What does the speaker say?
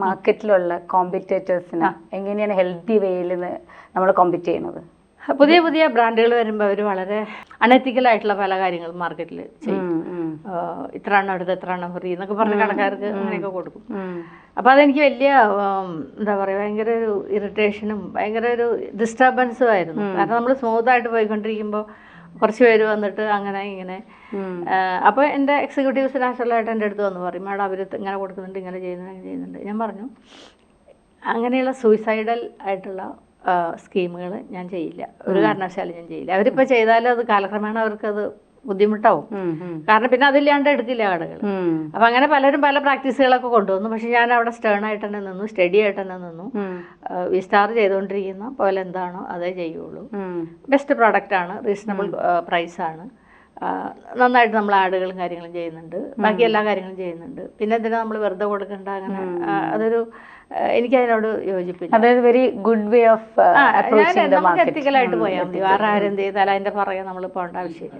മാർക്കറ്റിലുള്ള കോമ്പറ്റേറ്റേഴ്സിന് എങ്ങനെയാണ് ഹെൽത്തി വേയിൽ നമ്മൾ കോമ്പറ്റ് ചെയ്യുന്നത്? പുതിയ പുതിയ ബ്രാൻഡുകൾ വരുമ്പോൾ അവർ വളരെ അൺഎത്തിക്കലായിട്ടുള്ള പല കാര്യങ്ങളും മാർക്കറ്റിൽ ചെയ്യും. ഇത്ര എണ്ണം എടുത്ത് എത്ര എണ്ണം ഫ്രീ എന്നൊക്കെ പറഞ്ഞ് കടക്കാർക്ക് അങ്ങനെയൊക്കെ കൊടുക്കും. അപ്പോൾ അതെനിക്ക് വലിയ എന്താ പറയുക, ഭയങ്കര ഒരു ഇറിറ്റേഷനും ഭയങ്കര ഒരു ഡിസ്റ്റർബൻസും ആയിരുന്നു. കാരണം നമ്മൾ സ്മൂത്തായിട്ട് പോയിക്കൊണ്ടിരിക്കുമ്പോൾ കുറച്ച് പേര് വന്നിട്ട് അങ്ങനെ ഇങ്ങനെ. അപ്പോൾ എൻ്റെ എക്സിക്യൂട്ടീവ്സ് നാച്ചുറലായിട്ട് എൻ്റെ അടുത്ത് വന്ന് പറയും, മാഡം അവർ ഇങ്ങനെ കൊടുക്കുന്നുണ്ട്, ഇങ്ങനെ ചെയ്യുന്നുണ്ട്. ഞാൻ പറഞ്ഞു, അങ്ങനെയുള്ള സൂയിസൈഡൽ ആയിട്ടുള്ള സ്കീമുകൾ ഞാൻ ചെയ്യില്ല, ഒരു കാരണവശാലും ഞാൻ ചെയ്യില്ല. അവരിപ്പോൾ ചെയ്താലും അത് കാലക്രമേണ അവർക്കത് ബുദ്ധിമുട്ടാവും. കാരണം പിന്നെ അതില്ലാണ്ട് എടുക്കില്ല കടകൾ. അപ്പം അങ്ങനെ പലരും പല പ്രാക്ടീസുകളൊക്കെ കൊണ്ടുവന്നു. പക്ഷെ ഞാൻ അവിടെ സ്റ്റേൺ ആയിട്ട് തന്നെ നിന്നു, സ്റ്റഡി ആയിട്ട് തന്നെ നിന്നു. വിസ്റ്റാർ ചെയ്തുകൊണ്ടിരിക്കുന്ന പോലെ എന്താണോ അതേ ചെയ്യുള്ളൂ. ബെസ്റ്റ് പ്രോഡക്റ്റാണ്, റീസണബിൾ പ്രൈസാണ്, നന്നായിട്ട് നമ്മൾ ആഡുകളും കാര്യങ്ങളും ചെയ്യുന്നുണ്ട്, ബാക്കി എല്ലാ കാര്യങ്ങളും ചെയ്യുന്നുണ്ട്. പിന്നെ എന്തിനാ നമ്മൾ വെറുതെ കൊടുക്കണ്ട? അങ്ങനെ അതൊരു എനിക്കതിനോട് യോജിപ്പില്ല. അതായത് വെരി ഗുഡ് വേ ഓഫ് നമുക്ക് എത്തിക്കലായിട്ട് പോയാൽ മതി. വേറെ ആരെന്ത് ചെയ്താലും അതിൻ്റെ പുറകെ നമ്മൾ പോകേണ്ട ആവശ്യമില്ല.